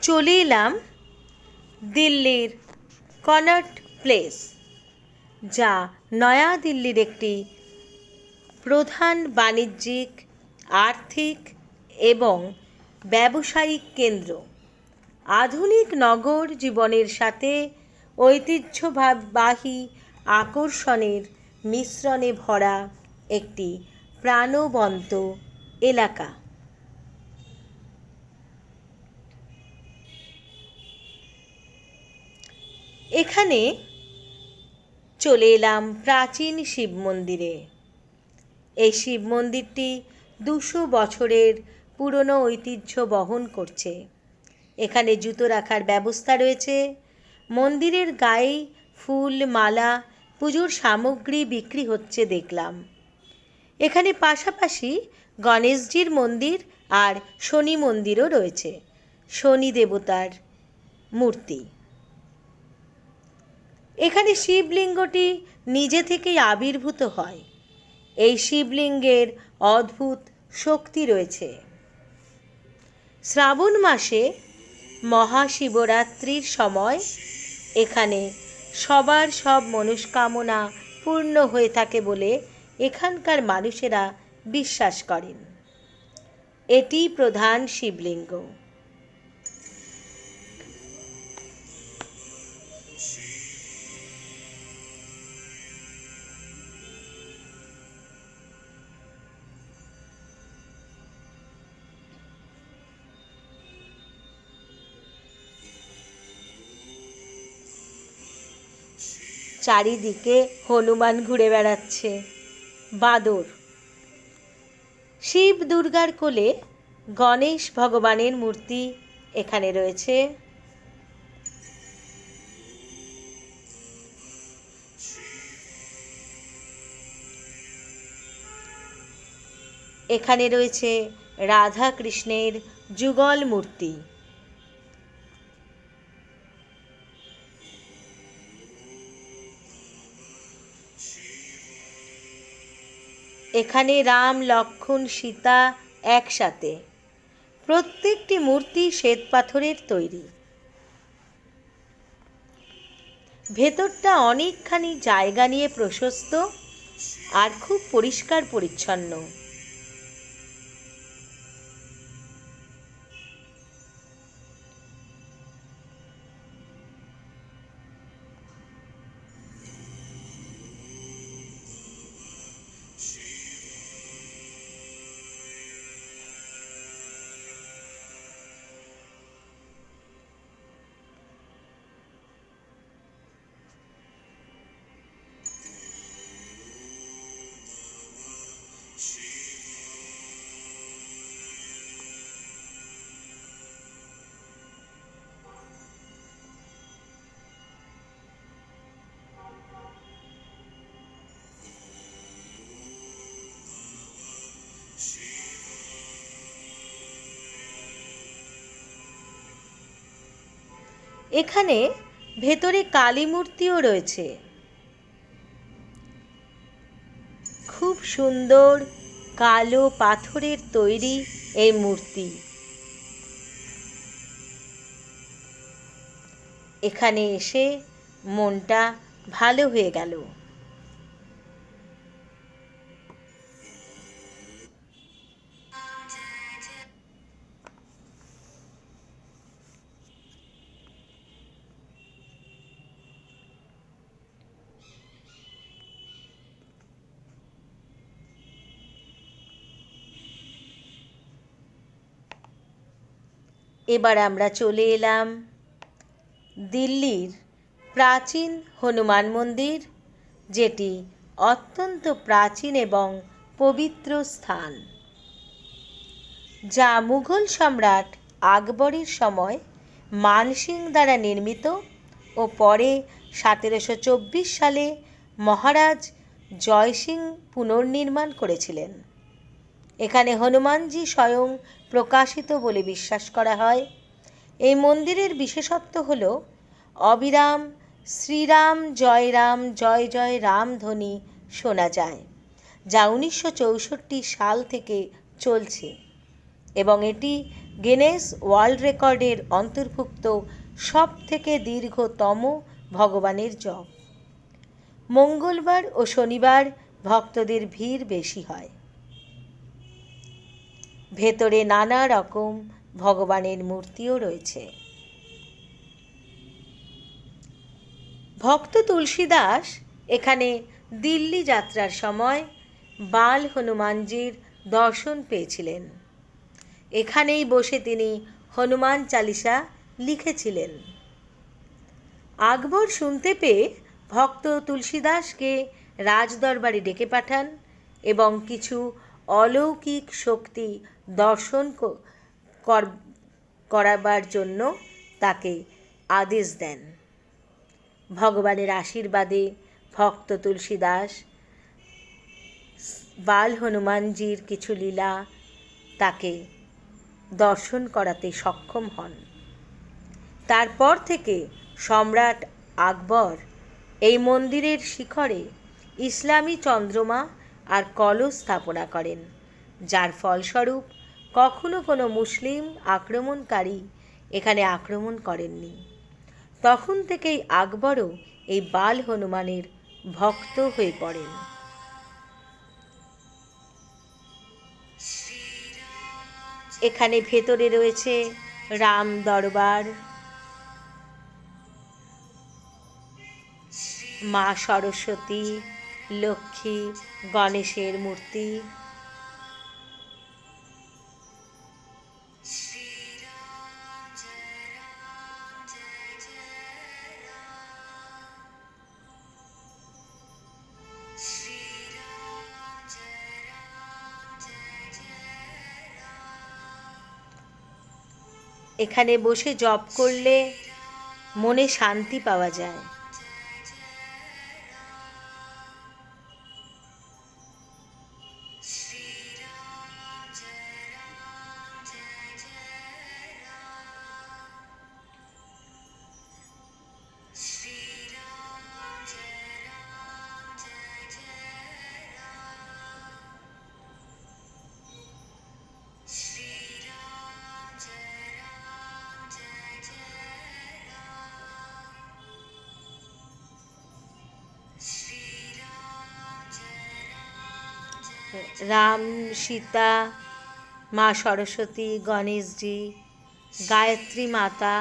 চলে এলাম দিল্লির কনট প্লেস, যা নয়া দিল্লির একটি প্রধান বাণিজ্যিক, আর্থিক এবং ব্যবসায়িক কেন্দ্র। আধুনিক নগর জীবনের সাথে ঐতিহ্যবাহী আকর্ষণের মিশ্রণে ভরা একটি প্রাণবন্ত এলাকা। এখানে চলে এলাম প্রাচীন শিব মন্দিরে। এই শিব মন্দিরটি 200 বছরের পুরনো ঐতিহ্য বহন করছে। এখানে জুতো রাখার ব্যবস্থা রয়েছে। মন্দিরের গায়ে ফুল, মালা, পুজোর সামগ্রী বিক্রি হচ্ছে দেখলাম। এখানে পাশাপাশি গণেশজির মন্দির আর শনি মন্দিরও রয়েছে, শনি দেবতার মূর্তি। এখানে শিবলিঙ্গটি নিজে থেকেই আবির্ভূত হয়। এই শিবলিঙ্গের অদ্ভুত শক্তি রয়েছে। শ্রাবণ মাসে মহাশিবরাত্রির সময় এখানে সবার সব মনস্কামনা পূর্ণ হয়ে থাকে বলে এখানকার মানুষেরা বিশ্বাস করেন। এটি প্রধান শিবলিঙ্গ। চারিদিকে হনুমান ঘুরে বেড়াচ্ছে, বাদর। শিব দুর্গার কোলে গণেশ ভগবানের মূর্তি এখানে রয়েছে। এখানে রয়েছে রাধা কৃষ্ণের যুগল মূর্তি। এখানে রাম, লক্ষ্মণ, সীতা একসাথে। প্রত্যেকটি মূর্তি শ্বেত পাথরের তৈরি। ভেতরটা অনেকখানি জায়গা নিয়ে প্রশস্ত আর খুব পরিষ্কার পরিচ্ছন্ন। এখানে ভেতরে কালী মূর্তিও রয়েছে। খুব সুন্দর কালো পাথরের তৈরি এই মূর্তি। এখানে এসে মনটা ভালো হয়ে গেল। এবার আমরা চলে এলাম দিল্লির প্রাচীন হনুমান মন্দির, যেটি অত্যন্ত প্রাচীন এবং পবিত্র স্থান, যা মুঘল সম্রাট আকবরের সময় মানসিং দ্বারা নির্মিত ও পরে 1724 সালে মহারাজ জয় সিং পুনর্নির্মাণ করেছিলেন। এখানে হনুমানজি স্বয়ং প্রকাশিত বলে বিশ্বাস করা হয়। এই মন্দিরের বিশেষত্ব হল অবিরাম শ্রীরাম জয় রাম জয় জয় রাম ধ্বনি শোনা যায়, যা 1964 সাল থেকে চলছে এবং এটি গিনেস ওয়ার্ল্ড রেকর্ডের অন্তর্ভুক্ত সবথেকে দীর্ঘতম ভগবানের জপ। মঙ্গলবার ও শনিবার ভক্তদের ভিড় বেশি হয়। ভেতরে নানা রকম ভগবানের মূর্তিও রয়েছে। ভক্ত তুলসী দাস এখানে দিল্লি যাত্রার সময় বাল হনুমানজির দর্শন পেয়েছিলেন। এখানেই বসে তিনি হনুমান চালিসা লিখেছিলেন। আকবর শুনতে পেয়ে ভক্ত তুলসীদাসকে রাজদরবারে ডেকে পাঠান এবং কিছু অলৌকিক শক্তি দর্শন করাবার জন্য তাকে আদেশ দেন। ভগবানের আশীর্বাদে ভক্ত তুলসীদাস বাল হনুমানজির কিছু লীলা তাকে দর্শন করাতে সক্ষম হন। তারপর থেকে সম্রাট আকবর এই মন্দিরের শিখরে ইসলামী চন্দ্রমা আর কলস স্থাপনা করেন, যার ফলস্বরূপ কখনো কোনো মুসলিম আক্রমণকারী এখানে আক্রমণ করেননি। তখন থেকেই আকবরও এই বাল হনুমানের ভক্ত হয়ে পড়েন। এখানে ভেতরে রয়েছে রাম দরবার, মা সরস্বতী, লক্ষ্মী, গণেশের মূর্তি। এখানে বসে জপ করলে মনে শান্তি পাওয়া যায়। রাম, সীতা, মা সরস্বতী, গণেশজি, গায়ত্রী মাতা,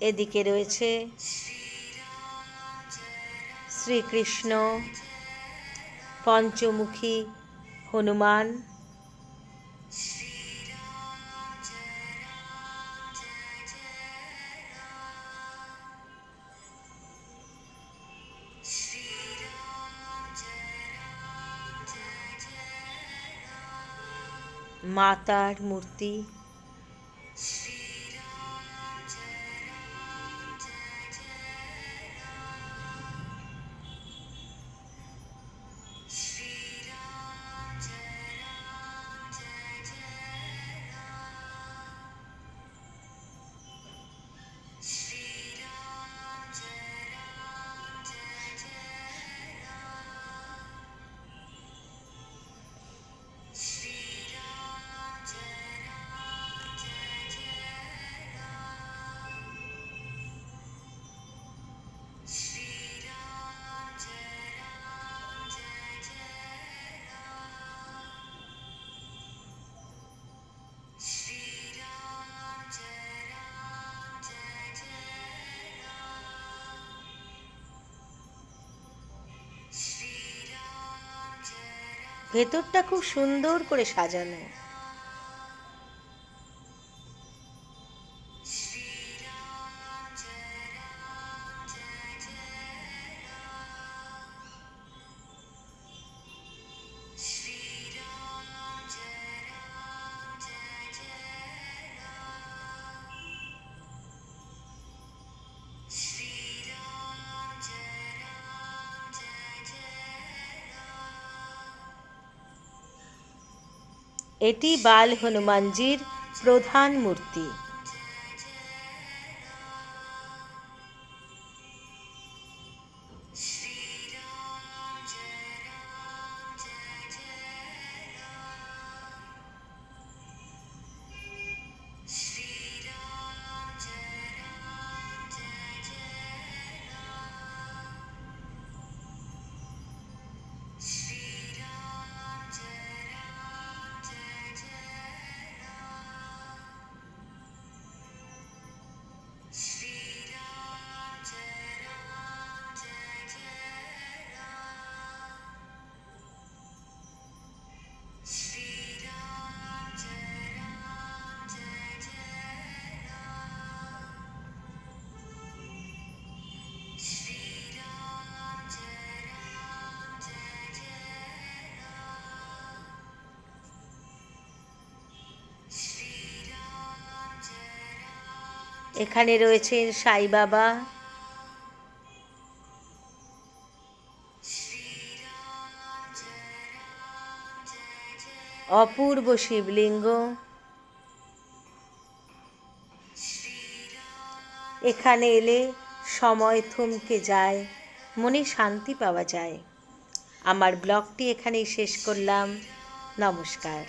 এদিকে রয়েছে শ্রীকৃষ্ণ, পঞ্চমুখী হনুমান, মাতার মূর্তি, ভেতরটা খুব সুন্দর করে সাজানো। এটি বাল হনুমানজির প্রধান মূর্তি। এখানে রয়েছেন সাই বাবা, অপূর্ব শিবলিঙ্গ। এখানে এলে সময় থমকে যায়, মনে শান্তি পাওয়া যায়। আমার ব্লগটি এখানেই শেষ করলাম। নমস্কার।